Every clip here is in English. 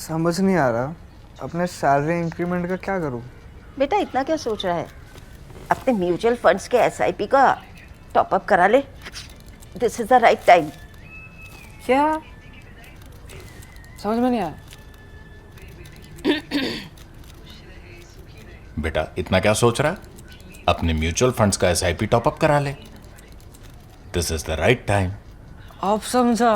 समझ नहीं आ रहा अपने सैलरी इंक्रीमेंट का क्या करूं। बेटा इतना क्या सोच रहा है? अपने म्यूचुअल फंड्स के एसआईपी का टॉपअप करा ले। This is the right time. क्या? समझ में नहीं आया। बेटा इतना क्या सोच रहा है? अपने म्यूचुअल फंड्स का एसआईपी टॉपअप करा ले। This is the right time. अब समझा।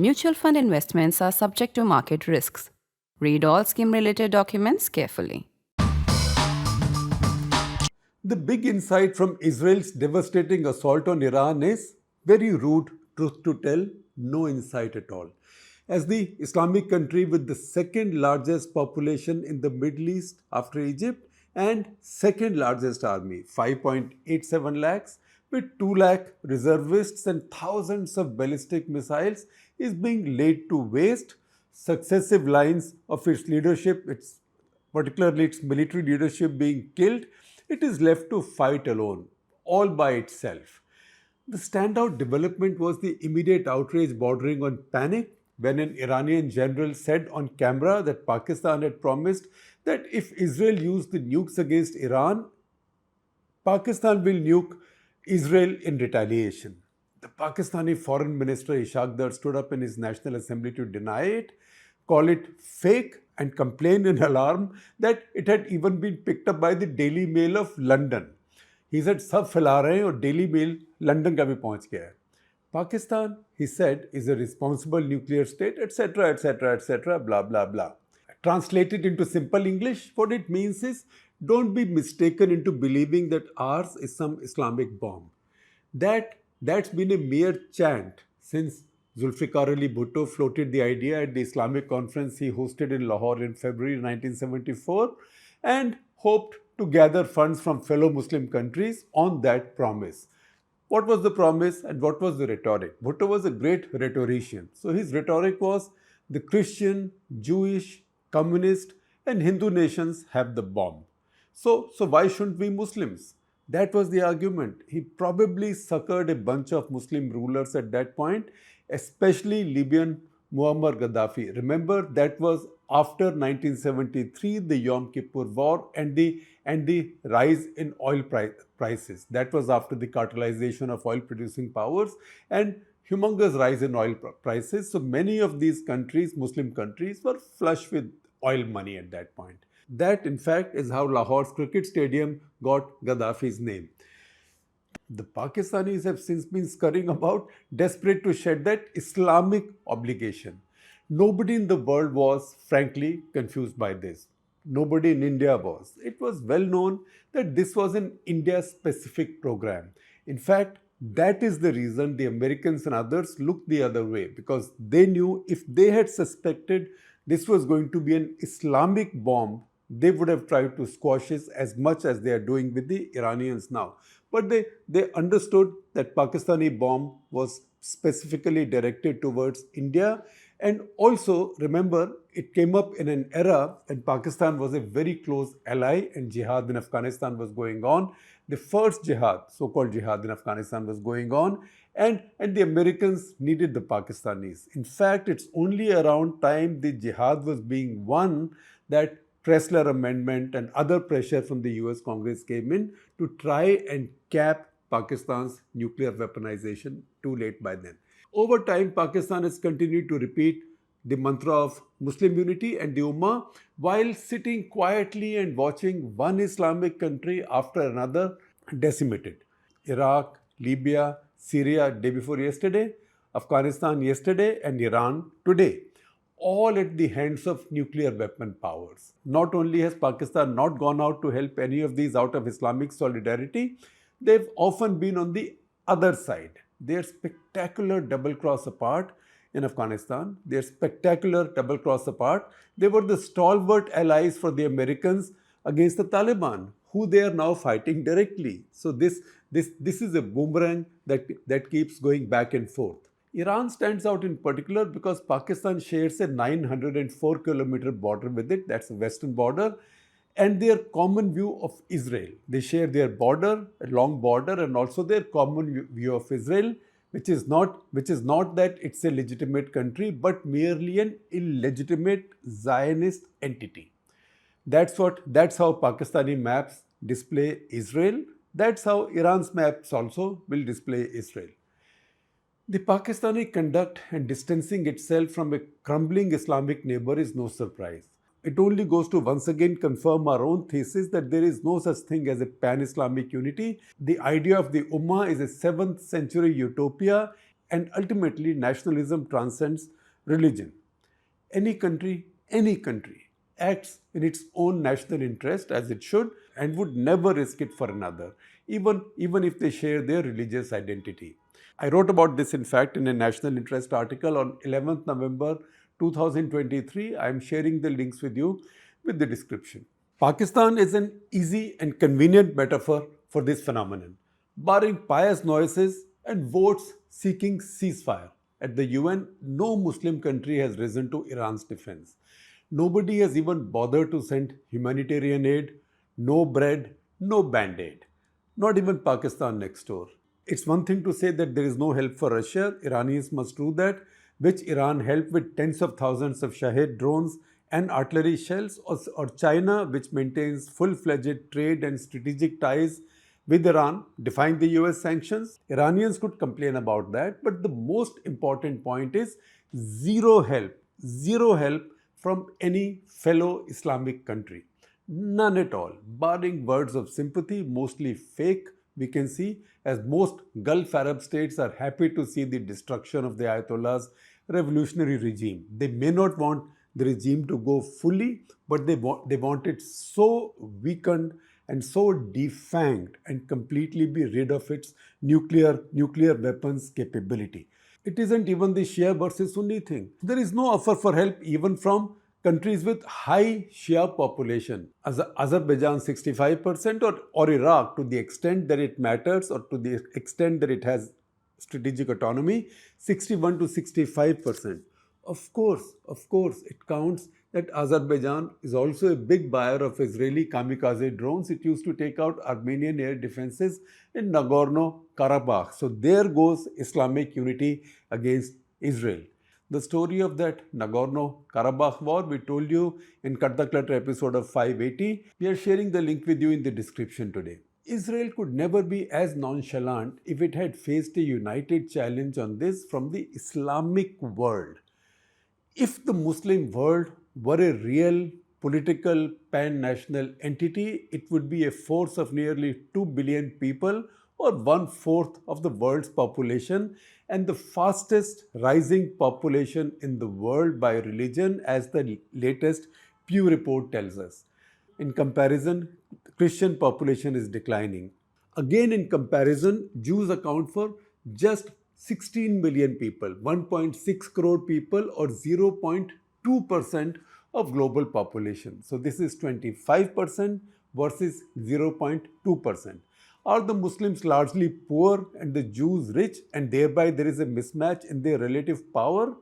Mutual fund investments are subject to market risks. Read all scheme-related documents carefully. The big insight from Israel's devastating assault on Iran is very rude, truth to tell, no insight at all. As the Islamic country with the second largest population in the Middle East after Egypt and second largest army, 5.87 lakhs, with 2 lakh reservists and thousands of ballistic missiles, is being laid to waste. Successive lines of its leadership, particularly its military leadership, being killed. It is left to fight alone, all by itself. The standout development was the immediate outrage bordering on panic when an Iranian general said on camera that Pakistan had promised that if Israel used the nukes against Iran, Pakistan will nuke Israel in retaliation. The Pakistani foreign minister Ishaq Dar stood up in his National Assembly to deny it, call it fake, and complain in alarm that it had even been picked up by the Daily Mail of London. He said, सब फैला रहे हैं और Daily Mail London का भी पहुंच गया है. Pakistan, he said, is a responsible nuclear state, etc., etc., etc., blah, blah, blah. Translated into simple English, what it means is, don't be mistaken into believing that ours is some Islamic bomb. That's been a mere chant since Zulfikar Ali Bhutto floated the idea at the Islamic conference he hosted in Lahore in February 1974 and hoped to gather funds from fellow Muslim countries on that promise. What was the promise and what was the rhetoric? Bhutto was a great rhetorician. So his rhetoric was the Christian, Jewish, communist and Hindu nations have the bomb. So why shouldn't we Muslims? That was the argument. He probably suckered a bunch of Muslim rulers at that point, especially Libyan Muammar Gaddafi. Remember, that was after 1973, the Yom Kippur War and the rise in oil prices. That was after the cartelization of oil producing powers and humongous rise in oil prices. So many of these countries, Muslim countries, were flush with oil money at that point. That, in fact, is how Lahore's cricket stadium got Gaddafi's name. The Pakistanis have since been scurrying about, desperate to shed that Islamic obligation. Nobody in the world was, frankly, confused by this. Nobody in India was. It was well known that this was an India-specific program. In fact, that is the reason the Americans and others looked the other way, because they knew if they had suspected this was going to be an Islamic bomb, they would have tried to squash it as much as they are doing with the Iranians now. But they understood that Pakistani bomb was specifically directed towards India. And also, remember, it came up in an era when Pakistan was a very close ally and jihad in Afghanistan was going on. The first jihad, so-called jihad in Afghanistan was going on. And the Americans needed the Pakistanis. In fact, it's only around time the jihad was being won that Pressler Amendment and other pressure from the US Congress came in to try and cap Pakistan's nuclear weaponization. Too late by then. Over time, Pakistan has continued to repeat the mantra of Muslim unity and the Ummah while sitting quietly and watching one Islamic country after another decimated. Iraq, Libya, Syria day before yesterday, Afghanistan yesterday, and Iran today. All at the hands of nuclear weapon powers. Not only has Pakistan not gone out to help any of these out of Islamic solidarity, they've often been on the other side. They're spectacular double cross apart in Afghanistan. They're spectacular double cross apart. They were the stalwart allies for the Americans against the Taliban, who they are now fighting directly. So this is a boomerang that keeps going back and forth. Iran stands out in particular because Pakistan shares a 904-kilometer border with it. That's the western border. and their common view of Israel. They share their border, a long border, and also their common view of Israel, which is not that it's a legitimate country, but merely an illegitimate Zionist entity. That's how Pakistani maps display Israel. That's how Iran's maps also will display Israel. The Pakistani conduct and distancing itself from a crumbling Islamic neighbor is no surprise. It only goes to once again confirm our own thesis that there is no such thing as a pan-Islamic unity. The idea of the Ummah is a 7th century utopia, and ultimately nationalism transcends religion. Any country acts in its own national interest as it should and would never risk it for another, even if they share their religious identity. I wrote about this, in fact, in a national interest article on 11th November 2023. I am sharing the links with you with the description. Pakistan is an easy and convenient metaphor for this phenomenon. Barring pious noises and votes seeking ceasefire, at the UN, no Muslim country has risen to Iran's defense. Nobody has even bothered to send humanitarian aid, no bread, no band aid. Not even Pakistan next door. It's one thing to say that there is no help for Russia, Iranians must do that, which Iran helped with tens of thousands of Shahed drones and artillery shells, or China, which maintains full-fledged trade and strategic ties with Iran, defying the US sanctions. Iranians could complain about that, but the most important point is zero help from any fellow Islamic country. None at all, barring words of sympathy, mostly fake, we can see, as most Gulf Arab states are happy to see the destruction of the Ayatollah's revolutionary regime. They may not want the regime to go fully, but they want it so weakened and so defanged and completely be rid of its nuclear weapons capability. It isn't even the Shia versus Sunni thing. There is no offer for help even from countries with high Shia population, as Azerbaijan 65%, or Iraq, to the extent that it matters or to the extent that it has strategic autonomy, 61 to 65%. Of course, it counts that Azerbaijan is also a big buyer of Israeli kamikaze drones. It used to take out Armenian air defenses in Nagorno-Karabakh. So there goes Islamic unity against Israel. The story of that Nagorno-Karabakh war we told you in Cut the Clutter episode of 580. We are sharing the link with you in the description today. Israel could never be as nonchalant if it had faced a united challenge on this from the Islamic world. If the Muslim world were a real political pan-national entity, it would be a force of nearly 2 billion people, or 1/4 of the world's population, and the fastest rising population in the world by religion, as the latest Pew report tells us. In comparison, the Christian population is declining. Again, in comparison, Jews account for just 16 million people, 1.6 crore people, or 0.2% of global population. So this is 25% versus 0.2%. Are the Muslims largely poor and the Jews rich, and thereby there is a mismatch in their relative power?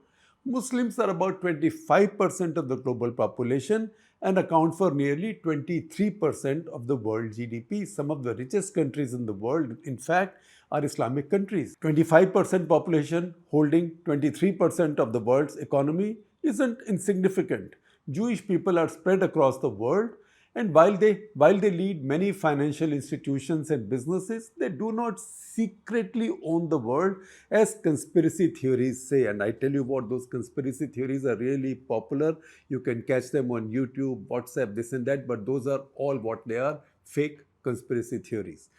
Muslims are about 25% of the global population and account for nearly 23% of the world GDP. Some of the richest countries in the world, in fact, are Islamic countries. 25% population holding 23% of the world's economy isn't insignificant. Jewish people are spread across the world, and while they lead many financial institutions and businesses, they do not secretly own the world, as conspiracy theories say. And I tell you what, those conspiracy theories are really popular. You can catch them on YouTube, WhatsApp, this and that, but those are all what they are: fake conspiracy theories.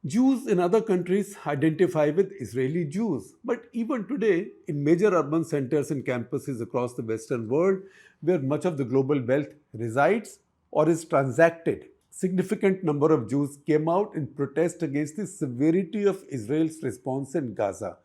Jews in other countries identify with Israeli Jews, but even today, in major urban centers and campuses across the Western world, where much of the global wealth resides or is transacted, significant number of Jews came out in protest against the severity of Israel's response in Gaza.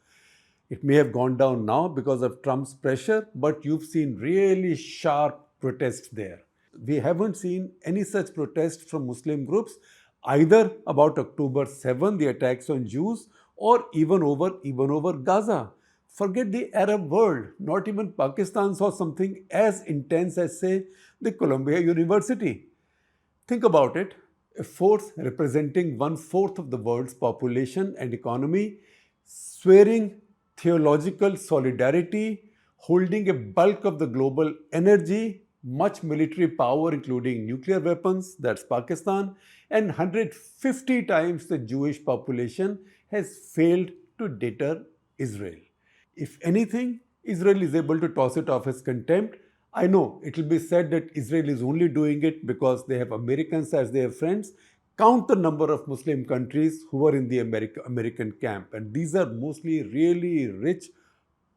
It may have gone down now because of Trump's pressure, but you've seen really sharp protests there. We haven't seen any such protests from Muslim groups, either about October 7, the attacks on Jews, or even over Gaza. Forget the Arab world. Not even Pakistan saw something as intense as, say, the Columbia University. Think about it. A force representing one-fourth of the world's population and economy, swearing theological solidarity, holding a bulk of the global energy, much military power, including nuclear weapons, that's Pakistan, and 150 times the Jewish population, has failed to deter Israel. If anything, Israel is able to toss it off as contempt. I know it will be said that Israel is only doing it because they have Americans as their friends. Count the number of Muslim countries who are in the American camp, and these are mostly really rich,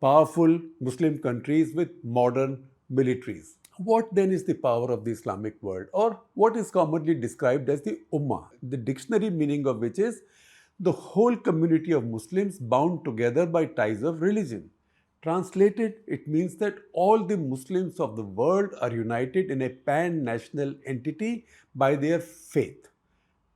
powerful Muslim countries with modern militaries. What then is the power of the Islamic world, or what is commonly described as the Ummah? The dictionary meaning of which is the whole community of Muslims bound together by ties of religion. Translated, it means that all the Muslims of the world are united in a pan-national entity by their faith,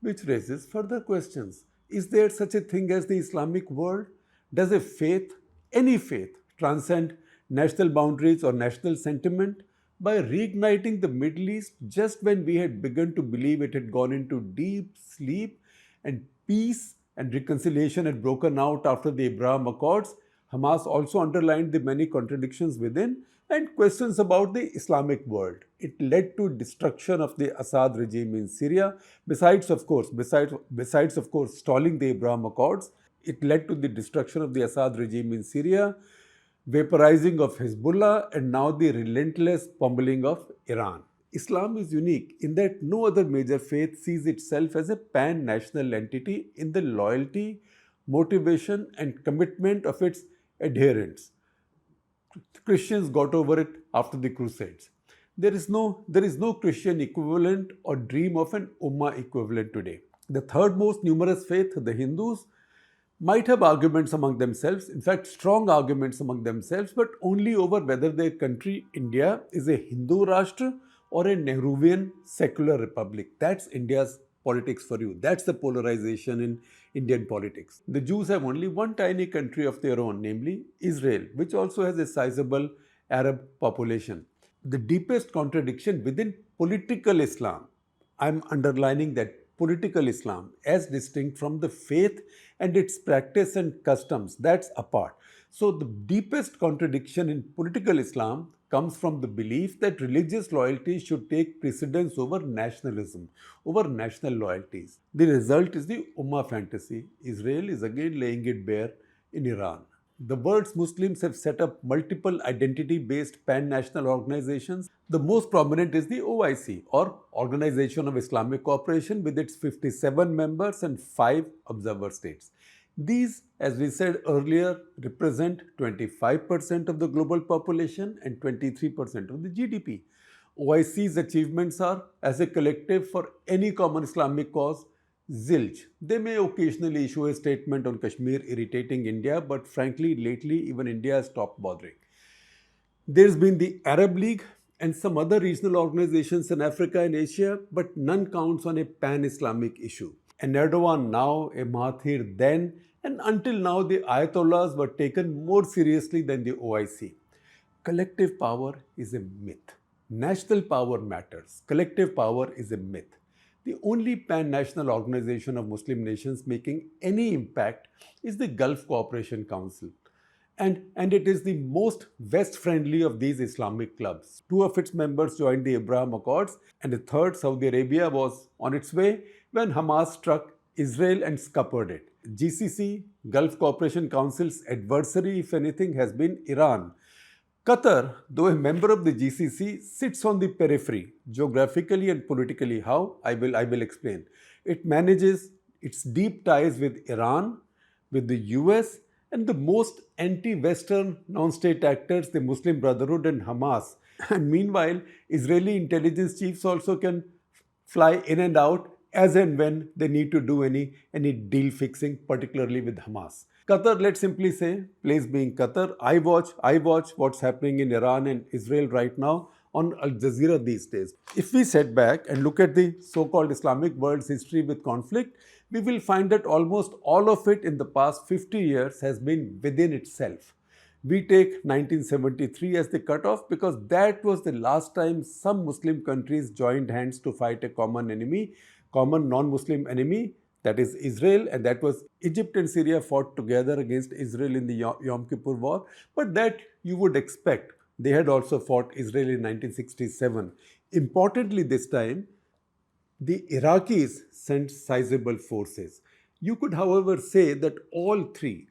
which raises further questions. Is there such a thing as the Islamic world? Does a faith, any faith, transcend national boundaries or national sentiment? By reigniting the Middle East just when we had begun to believe it had gone into deep sleep and peace and reconciliation had broken out after the Abraham Accords, Hamas also underlined the many contradictions within and questions about the Islamic world. It led to destruction of the Assad regime in Syria. Besides, of course, stalling the Abraham Accords, it led to the destruction of the Assad regime in Syria, vaporizing of Hezbollah, and now the relentless pummeling of Iran. Islam is unique in that no other major faith sees itself as a pan-national entity in the loyalty, motivation, and commitment of its adherents. Christians got over it after the Crusades. There is no Christian equivalent or dream of an Ummah equivalent today. The third most numerous faith, the Hindus, might have arguments among themselves, in fact, strong arguments among themselves, but only over whether their country, India, is a Hindu Rashtra or a Nehruvian secular republic. That's India's politics for you. That's the polarization in Indian politics. The Jews have only one tiny country of their own, namely Israel, which also has a sizable Arab population. The deepest contradiction within political Islam, I'm underlining that political Islam, as distinct from the faith and its practice and customs, that's apart. So the deepest contradiction in political Islam comes from the belief that religious loyalty should take precedence over nationalism, over national loyalties. The result is the Ummah fantasy. Israel is again laying it bare in Iran. The world's Muslims have set up multiple identity-based pan-national organizations. The most prominent is the OIC, or Organization of Islamic Cooperation, with its 57 members and 5 observer states. These, as we said earlier, represent 25% of the global population and 23% of the GDP. OIC's achievements are, as a collective for any common Islamic cause, zilch. They may occasionally issue a statement on Kashmir irritating India, but frankly, lately even India has stopped bothering. There's been the Arab League and some other regional organizations in Africa and Asia, but none counts on a pan-Islamic issue. An Erdogan now, a Mahathir then, and until now the Ayatollahs were taken more seriously than the OIC. Collective power is a myth. National power matters. Collective power is a myth. The only pan-national organization of Muslim nations making any impact is the Gulf Cooperation Council. And it is the most West-friendly of these Islamic clubs. 2 of its members joined the Abraham Accords, and a third, Saudi Arabia, was on its way when Hamas struck Israel and scuppered it. GCC, Gulf Cooperation Council's adversary, if anything, has been Iran. Qatar, though a member of the GCC, sits on the periphery, geographically and politically. How? I will explain. It manages its deep ties with Iran, with the US, and the most anti-Western non-state actors, the Muslim Brotherhood and Hamas. And meanwhile, Israeli intelligence chiefs also can fly in and out as and when they need to do any deal fixing, particularly with Hamas. Qatar, let's simply say, place being Qatar, I watch what's happening in Iran and Israel right now on Al Jazeera these days. If we set back and look at the so-called Islamic world's history with conflict, we will find that almost all of it in the past 50 years has been within itself. We take 1973 as the cutoff because that was the last time some Muslim countries joined hands to fight a common enemy, common non-Muslim enemy, that is Israel, and that was Egypt and Syria fought together against Israel in the Yom Kippur War. But that you would expect. They had also fought Israel in 1967. Importantly, this time, the Iraqis sent sizable forces. You could, however, say that all three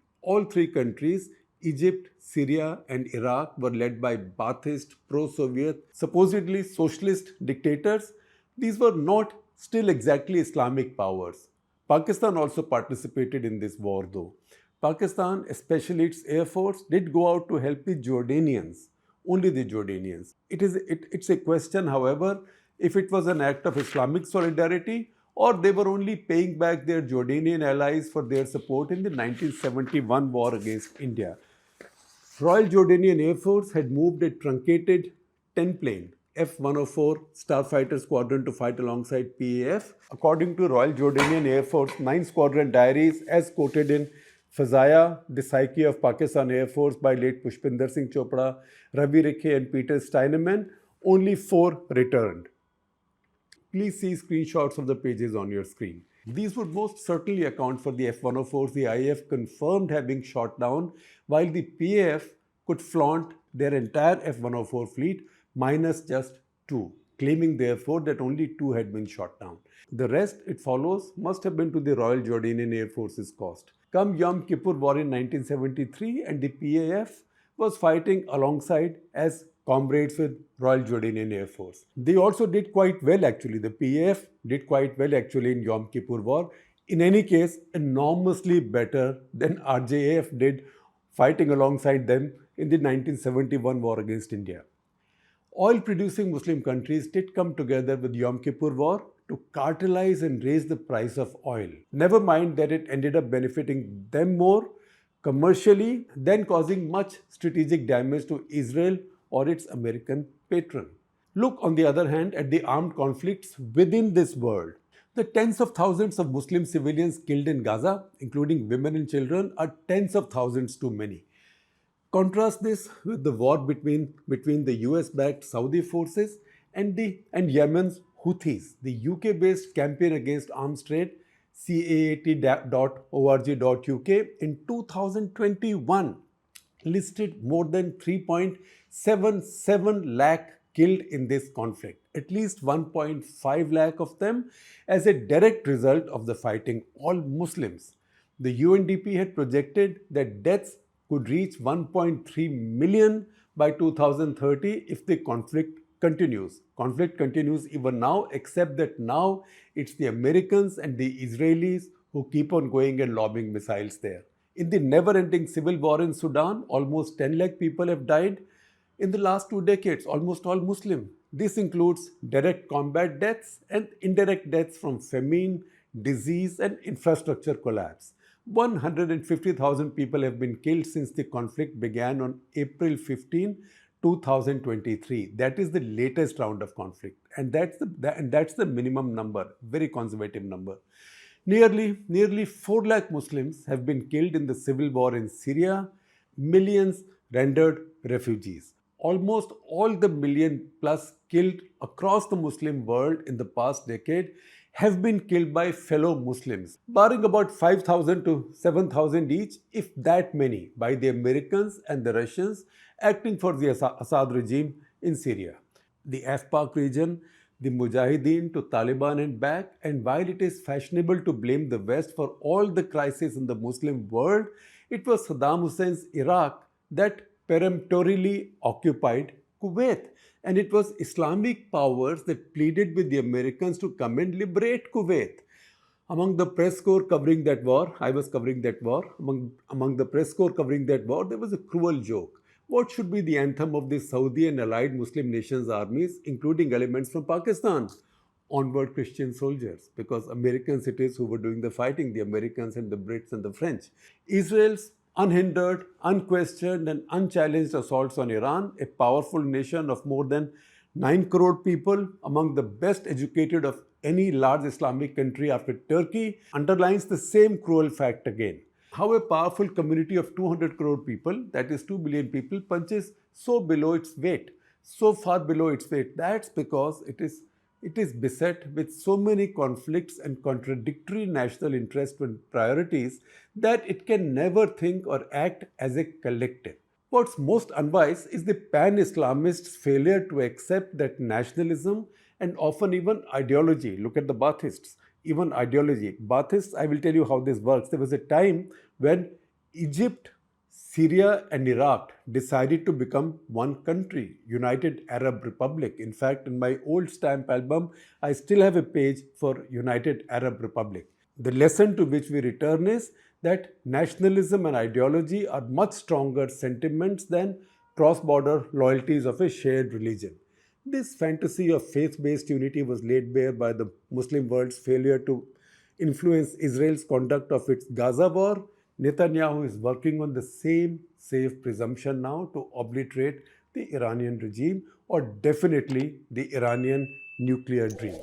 countries, Egypt, Syria, and Iraq, were led by Ba'athist, pro-Soviet, supposedly socialist dictators. These were not still exactly Islamic powers. Pakistan also participated in this war, though. Pakistan, especially its air force, did go out to help the Jordanians, only the Jordanians. It's a question, however, if it was an act of Islamic solidarity or they were only paying back their Jordanian allies for their support in the 1971 war against India. Royal Jordanian Air Force had moved a truncated 10-plane F-104 Starfighter Squadron to fight alongside PAF. According to Royal Jordanian Air Force 9 Squadron diaries, as quoted in Fazaya, The Psyche of Pakistan Air Force by late Pushpinder Singh Chopra, Ravi Rikhe and Peter Steinemann, only 4 returned. Please see screenshots of the pages on your screen. These would most certainly account for the F-104s the IAF confirmed having shot down, while the PAF could flaunt their entire F-104 fleet minus just 2, claiming therefore that only 2 had been shot down. The rest, it follows, must have been to the Royal Jordanian Air Force's cost. Come Yom Kippur War in 1973 and the PAF was fighting alongside as comrades with Royal Jordanian Air Force. They also did quite well actually. The PAF did quite well actually in Yom Kippur War. In any case, enormously better than RJAF did fighting alongside them in the 1971 war against India. Oil-producing Muslim countries did come together with Yom Kippur War to cartelize and raise the price of oil. Never mind that it ended up benefiting them more commercially than causing much strategic damage to Israel or its American patron. Look, on the other hand, at the armed conflicts within this world. The tens of thousands of Muslim civilians killed in Gaza, including women and children, are tens of thousands too many. Contrast this with the war between the US-backed Saudi forces and Yemen's Houthis. The UK-based campaign against arms trade, caat.org.uk, in 2021 listed more than 3.77 lakh killed in this conflict, at least 1.5 lakh of them as a direct result of the fighting, all Muslims. The UNDP had projected that deaths could reach 1.3 million by 2030 if the conflict continues. Conflict continues even now, except that now it's the Americans and the Israelis who keep on going and lobbing missiles there. In the never-ending civil war in Sudan, almost 10 lakh people have died in the last 2 decades, almost all Muslim. This includes direct combat deaths and indirect deaths from famine, disease and infrastructure collapse. 150,000 people have been killed since the conflict began on April 15, 2023. That is the latest round of conflict. And that's the minimum number, very conservative number. Nearly 4 lakh Muslims have been killed in the civil war in Syria, millions rendered refugees. Almost all the million plus killed across the Muslim world in the past decade have been killed by fellow Muslims, barring about 5,000 to 7,000 each, if that many, by the Americans and the Russians acting for the Assad regime in Syria. The Afpak region, the Mujahideen to Taliban and back, and while it is fashionable to blame the West for all the crises in the Muslim world, it was Saddam Hussein's Iraq that peremptorily occupied Kuwait. And it was Islamic powers that pleaded with the Americans to come and liberate Kuwait. Among the press corps covering that war, I was covering that war, among the press corps covering that war, there was a cruel joke. What should be the anthem of the Saudi and allied Muslim nations' armies, including elements from Pakistan? Onward Christian soldiers, because Americans it is who were doing the fighting, the Americans and the Brits and the French. Israel's unhindered, unquestioned and unchallenged assaults on Iran, a powerful nation of more than 9 crore people, among the best educated of any large Islamic country after Turkey, underlines the same cruel fact again. how a powerful community of 200 crore people, that is 2 billion people, punches so below its weight, so far below its weight. That's because it is beset with so many conflicts and contradictory national interests and priorities that it can never think or act as a collective. What's most unwise is the pan-Islamists' failure to accept that nationalism and often even ideology, look at the Baathists, even ideology. Baathists, I will tell you how this works. There was a time when Egypt, Syria and Iraq decided to become one country, United Arab Republic. In fact, in my old stamp album, I still have a page for United Arab Republic. The lesson to which we return is that nationalism and ideology are much stronger sentiments than cross-border loyalties of a shared religion. This fantasy of faith-based unity was laid bare by the Muslim world's failure to influence Israel's conduct of its Gaza war. Netanyahu is working on the same safe presumption now to obliterate the Iranian regime or definitely the Iranian nuclear dream.